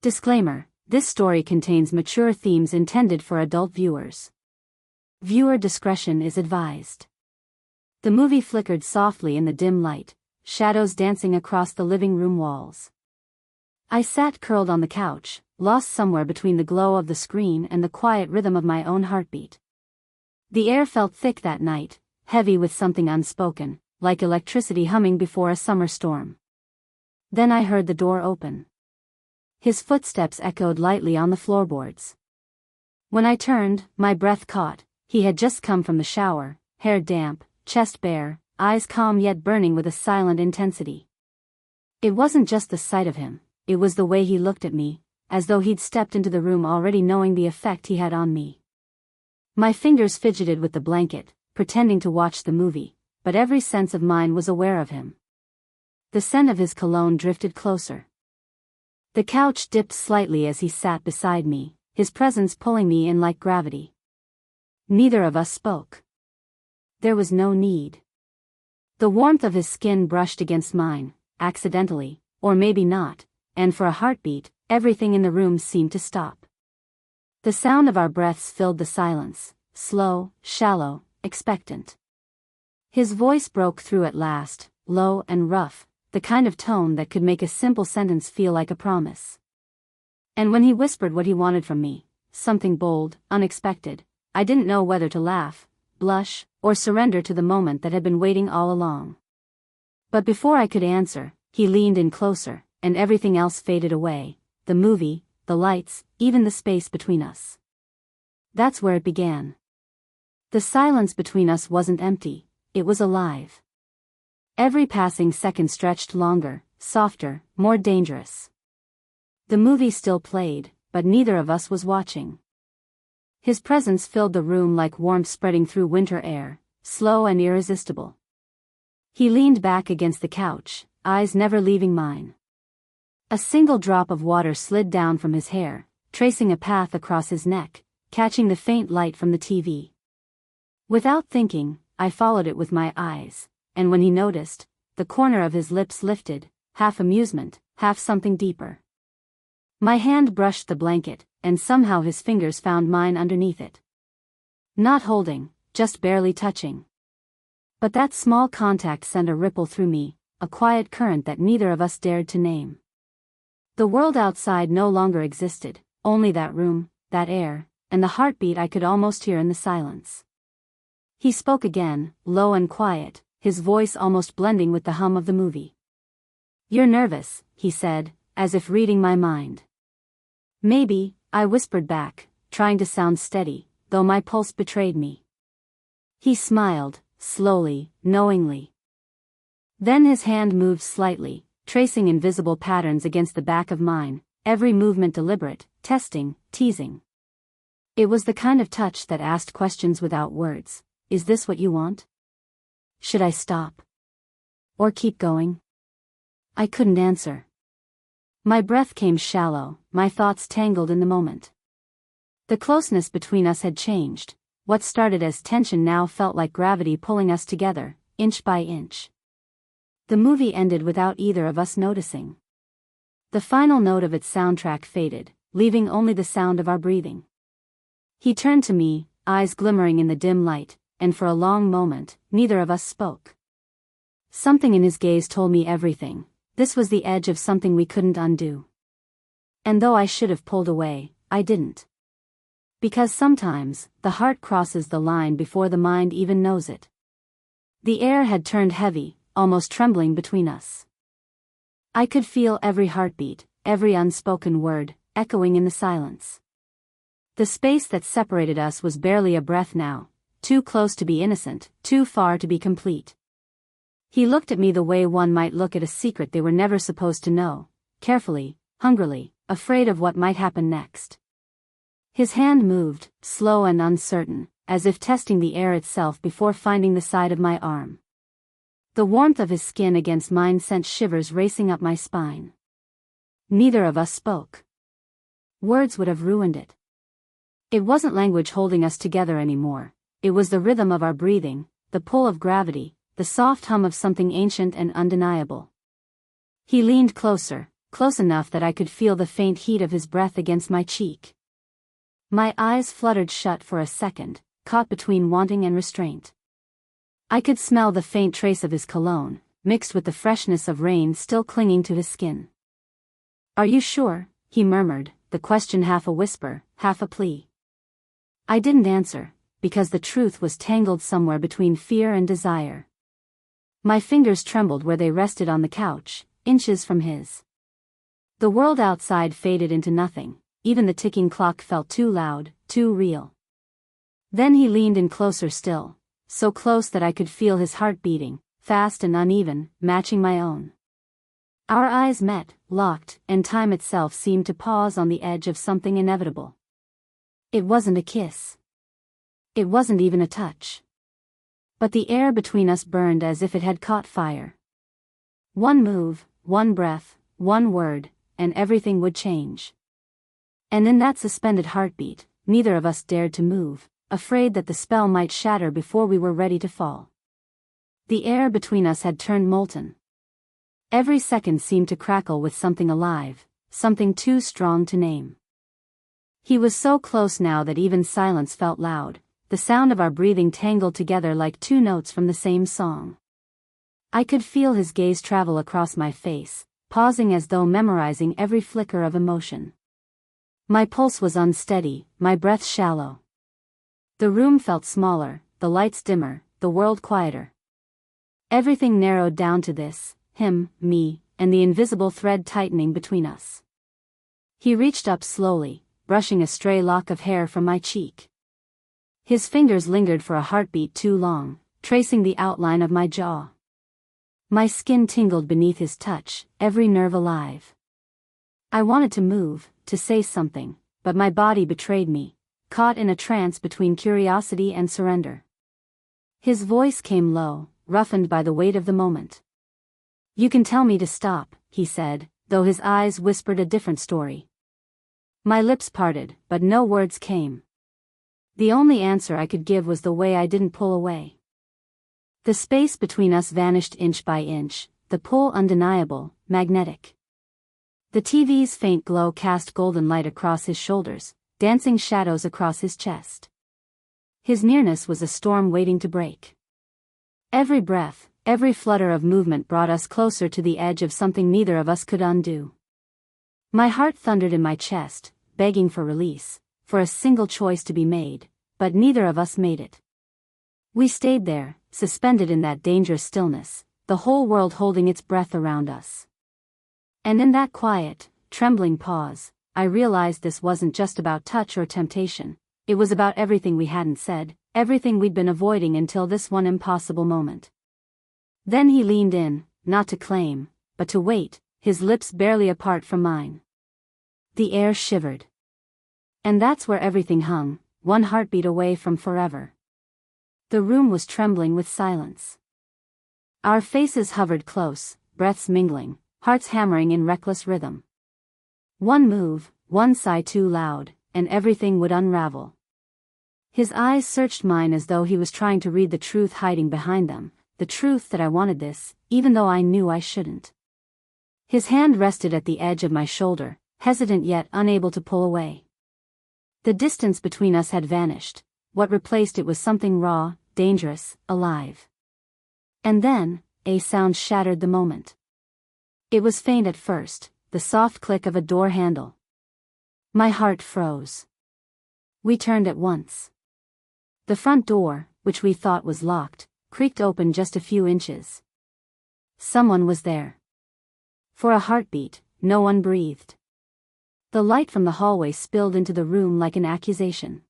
Disclaimer: this story contains mature themes intended for adult viewers. Viewer discretion is advised. The movie flickered softly in the dim light, shadows dancing across the living room walls. I sat curled on the couch, lost somewhere between the glow of the screen and the quiet rhythm of my own heartbeat. The air felt thick that night, heavy with something unspoken, like electricity humming before a summer storm. Then I heard the door open. His footsteps echoed lightly on the floorboards. When I turned, my breath caught. He had just come from the shower, hair damp, chest bare, eyes calm yet burning with a silent intensity. It wasn't just the sight of him, it was the way he looked at me, as though he'd stepped into the room already knowing the effect he had on me. My fingers fidgeted with the blanket, pretending to watch the movie, but every sense of mine was aware of him. The scent of his cologne drifted closer. The couch dipped slightly as he sat beside me, his presence pulling me in like gravity. Neither of us spoke. There was no need. The warmth of his skin brushed against mine, accidentally, or maybe not, and for a heartbeat, everything in the room seemed to stop. The sound of our breaths filled the silence, slow, shallow, expectant. His voice broke through at last, low and rough, the kind of tone that could make a simple sentence feel like a promise. And when he whispered what he wanted from me, something bold, unexpected, I didn't know whether to laugh, blush, or surrender to the moment that had been waiting all along. But before I could answer, he leaned in closer, and everything else faded away, the movie, the lights, even the space between us. That's where it began. The silence between us wasn't empty, it was alive. Every passing second stretched longer, softer, more dangerous. The movie still played, but neither of us was watching. His presence filled the room like warmth spreading through winter air, slow and irresistible. He leaned back against the couch, eyes never leaving mine. A single drop of water slid down from his hair, tracing a path across his neck, catching the faint light from the TV. Without thinking, I followed it with my eyes. And when he noticed, the corner of his lips lifted, half amusement, half something deeper. My hand brushed the blanket, and somehow his fingers found mine underneath it. Not holding, just barely touching. But that small contact sent a ripple through me, a quiet current that neither of us dared to name. The world outside no longer existed, only that room, that air, and the heartbeat I could almost hear in the silence. He spoke again, low and quiet, his voice almost blending with the hum of the movie. "You're nervous," he said, as if reading my mind. "Maybe," I whispered back, trying to sound steady, though my pulse betrayed me. He smiled, slowly, knowingly. Then his hand moved slightly, tracing invisible patterns against the back of mine, every movement deliberate, testing, teasing. It was the kind of touch that asked questions without words. Is this what you want? Should I stop? Or keep going? I couldn't answer. My breath came shallow, my thoughts tangled in the moment. The closeness between us had changed. What started as tension now felt like gravity pulling us together, inch by inch. The movie ended without either of us noticing. The final note of its soundtrack faded, leaving only the sound of our breathing. He turned to me, eyes glimmering in the dim light, and for a long moment, neither of us spoke. Something in his gaze told me everything. This was the edge of something we couldn't undo. And though I should have pulled away, I didn't. Because sometimes, the heart crosses the line before the mind even knows it. The air had turned heavy, almost trembling between us. I could feel every heartbeat, every unspoken word, echoing in the silence. The space that separated us was barely a breath now. Too close to be innocent, too far to be complete. He looked at me the way one might look at a secret they were never supposed to know, carefully, hungrily, afraid of what might happen next. His hand moved, slow and uncertain, as if testing the air itself before finding the side of my arm. The warmth of his skin against mine sent shivers racing up my spine. Neither of us spoke. Words would have ruined it. It wasn't language holding us together anymore. It was the rhythm of our breathing, the pull of gravity, the soft hum of something ancient and undeniable. He leaned closer, close enough that I could feel the faint heat of his breath against my cheek. My eyes fluttered shut for a second, caught between wanting and restraint. I could smell the faint trace of his cologne, mixed with the freshness of rain still clinging to his skin. "Are you sure?" he murmured, the question half a whisper, half a plea. I didn't answer, because the truth was tangled somewhere between fear and desire. My fingers trembled where they rested on the couch, inches from his. The world outside faded into nothing, even the ticking clock felt too loud, too real. Then he leaned in closer still, so close that I could feel his heart beating, fast and uneven, matching my own. Our eyes met, locked, and time itself seemed to pause on the edge of something inevitable. It wasn't a kiss. It wasn't even a touch. But the air between us burned as if it had caught fire. One move, one breath, one word, and everything would change. And in that suspended heartbeat, neither of us dared to move, afraid that the spell might shatter before we were ready to fall. The air between us had turned molten. Every second seemed to crackle with something alive, something too strong to name. He was so close now that even silence felt loud, the sound of our breathing tangled together like two notes from the same song. I could feel his gaze travel across my face, pausing as though memorizing every flicker of emotion. My pulse was unsteady, my breath shallow. The room felt smaller, the lights dimmer, the world quieter. Everything narrowed down to this, him, me, and the invisible thread tightening between us. He reached up slowly, brushing a stray lock of hair from my cheek. His fingers lingered for a heartbeat too long, tracing the outline of my jaw. My skin tingled beneath his touch, every nerve alive. I wanted to move, to say something, but my body betrayed me, caught in a trance between curiosity and surrender. His voice came low, roughened by the weight of the moment. "You can tell me to stop," he said, though his eyes whispered a different story. My lips parted, but no words came. The only answer I could give was the way I didn't pull away. The space between us vanished inch by inch, the pull undeniable, magnetic. The TV's faint glow cast golden light across his shoulders, dancing shadows across his chest. His nearness was a storm waiting to break. Every breath, every flutter of movement brought us closer to the edge of something neither of us could undo. My heart thundered in my chest, begging for release, for a single choice to be made, but neither of us made it. We stayed there, suspended in that dangerous stillness, the whole world holding its breath around us. And in that quiet, trembling pause, I realized this wasn't just about touch or temptation, it was about everything we hadn't said, everything we'd been avoiding until this one impossible moment. Then he leaned in, not to claim, but to wait, his lips barely apart from mine. The air shivered. And that's where everything hung, one heartbeat away from forever. The room was trembling with silence. Our faces hovered close, breaths mingling, hearts hammering in reckless rhythm. One move, one sigh too loud, and everything would unravel. His eyes searched mine as though he was trying to read the truth hiding behind them, the truth that I wanted this, even though I knew I shouldn't. His hand rested at the edge of my shoulder, hesitant yet unable to pull away. The distance between us had vanished, what replaced it was something raw, dangerous, alive. And then, a sound shattered the moment. It was faint at first, the soft click of a door handle. My heart froze. We turned at once. The front door, which we thought was locked, creaked open just a few inches. Someone was there. For a heartbeat, no one breathed. The light from the hallway spilled into the room like an accusation.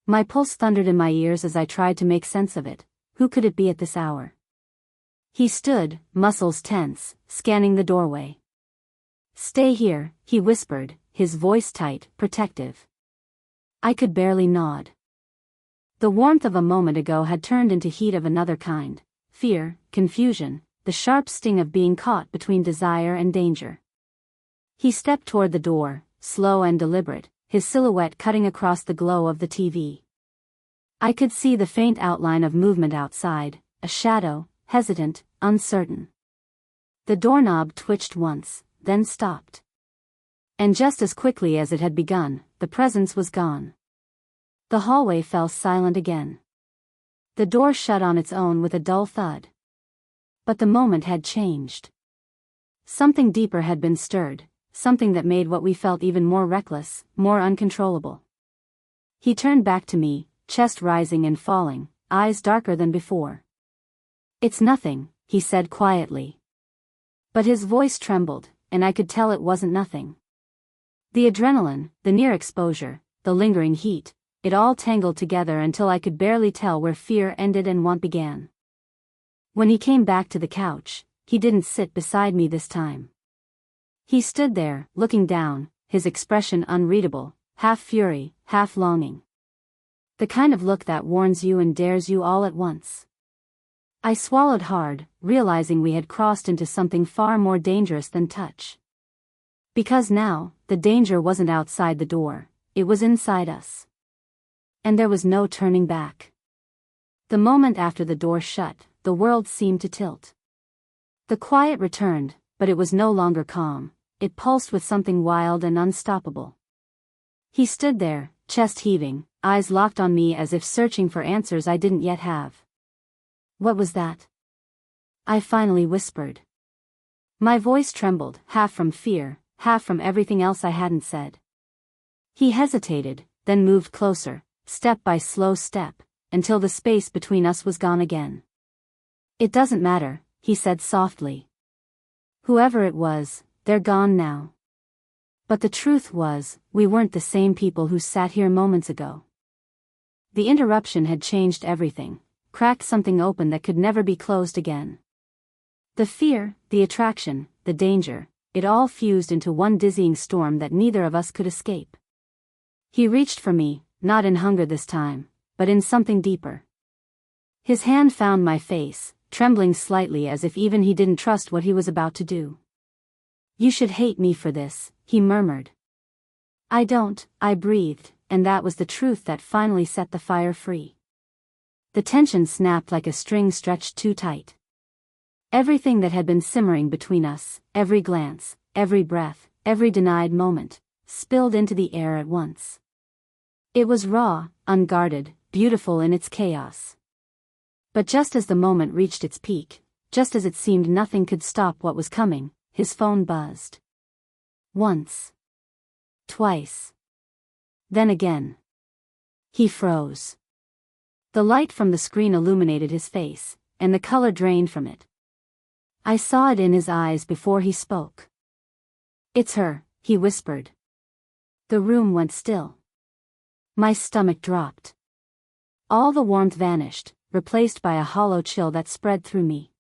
My pulse thundered in my ears as I tried to make sense of it. Who could it be at this hour? He stood, muscles tense, scanning the doorway. "Stay here," he whispered, his voice tight, protective. I could barely nod. The warmth of a moment ago had turned into heat of another kind, fear, confusion, the sharp sting of being caught between desire and danger. He stepped toward the door, slow and deliberate, his silhouette cutting across the glow of the TV. I could see the faint outline of movement outside, a shadow, hesitant, uncertain. The doorknob twitched once, then stopped. And just as quickly as it had begun, the presence was gone. The hallway fell silent again. The door shut on its own with a dull thud. But the moment had changed. Something deeper had been stirred, something that made what we felt even more reckless, more uncontrollable. He turned back to me, chest rising and falling, eyes darker than before. "It's nothing," he said quietly. But his voice trembled, and I could tell it wasn't nothing. The adrenaline, the near exposure, the lingering heat, it all tangled together until I could barely tell where fear ended and want began. When he came back to the couch, he didn't sit beside me this time. He stood there, looking down, his expression unreadable, half fury, half longing. The kind of look that warns you and dares you all at once. I swallowed hard, realizing we had crossed into something far more dangerous than touch. Because now, the danger wasn't outside the door, it was inside us. And there was no turning back. The moment after the door shut, the world seemed to tilt. The quiet returned, but it was no longer calm, it pulsed with something wild and unstoppable. He stood there, chest heaving, eyes locked on me as if searching for answers I didn't yet have. "What was that?" I finally whispered. My voice trembled, half from fear, half from everything else I hadn't said. He hesitated, then moved closer, step by slow step, until the space between us was gone again. "It doesn't matter," he said softly. "Whoever it was, they're gone now." But the truth was, we weren't the same people who sat here moments ago. The interruption had changed everything, cracked something open that could never be closed again. The fear, the attraction, the danger, it all fused into one dizzying storm that neither of us could escape. He reached for me, not in hunger this time, but in something deeper. His hand found my face, trembling slightly as if even he didn't trust what he was about to do. "You should hate me for this," he murmured. "I don't," I breathed, and that was the truth that finally set the fire free. The tension snapped like a string stretched too tight. Everything that had been simmering between us, every glance, every breath, every denied moment, spilled into the air at once. It was raw, unguarded, beautiful in its chaos. But just as the moment reached its peak, just as it seemed nothing could stop what was coming, his phone buzzed. Once. Twice. Then again. He froze. The light from the screen illuminated his face, and the color drained from it. I saw it in his eyes before he spoke. "It's her," he whispered. The room went still. My stomach dropped. All the warmth vanished, replaced by a hollow chill that spread through me.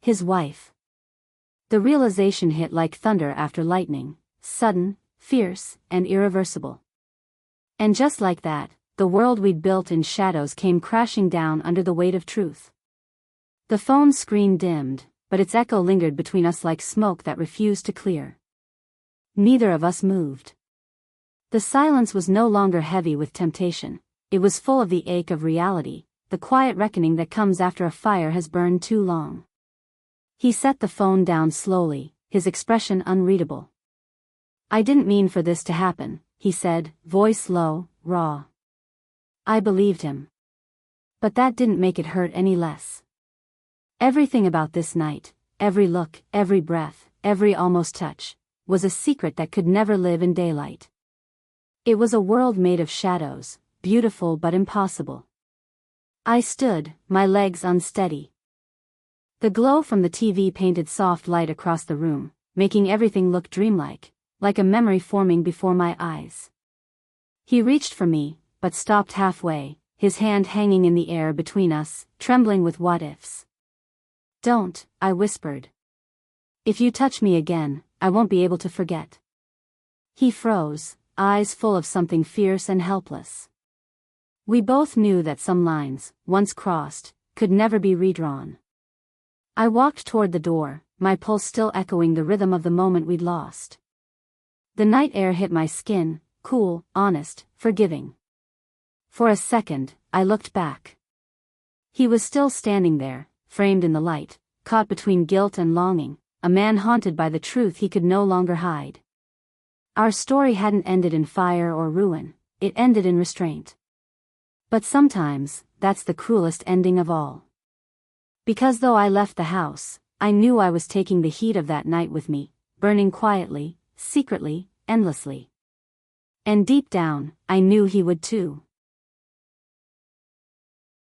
His wife. The realization hit like thunder after lightning, sudden, fierce, and irreversible. And just like that, the world we'd built in shadows came crashing down under the weight of truth. The phone screen dimmed, but its echo lingered between us like smoke that refused to clear. Neither of us moved. The silence was no longer heavy with temptation, it was full of the ache of reality, the quiet reckoning that comes after a fire has burned too long. He set the phone down slowly, his expression unreadable. "I didn't mean for this to happen," he said, voice low, raw. I believed him. But that didn't make it hurt any less. Everything about this night, every look, every breath, every almost touch, was a secret that could never live in daylight. It was a world made of shadows, beautiful but impossible. I stood, my legs unsteady. The glow from the TV painted soft light across the room, making everything look dreamlike, like a memory forming before my eyes. He reached for me, but stopped halfway, his hand hanging in the air between us, trembling with what-ifs. "Don't," I whispered. "If you touch me again, I won't be able to forget." He froze, eyes full of something fierce and helpless. We both knew that some lines, once crossed, could never be redrawn. I walked toward the door, my pulse still echoing the rhythm of the moment we'd lost. The night air hit my skin, cool, honest, forgiving. For a second, I looked back. He was still standing there, framed in the light, caught between guilt and longing, a man haunted by the truth he could no longer hide. Our story hadn't ended in fire or ruin, it ended in restraint. But sometimes, that's the cruelest ending of all. Because though I left the house, I knew I was taking the heat of that night with me, burning quietly, secretly, endlessly. And deep down, I knew he would too.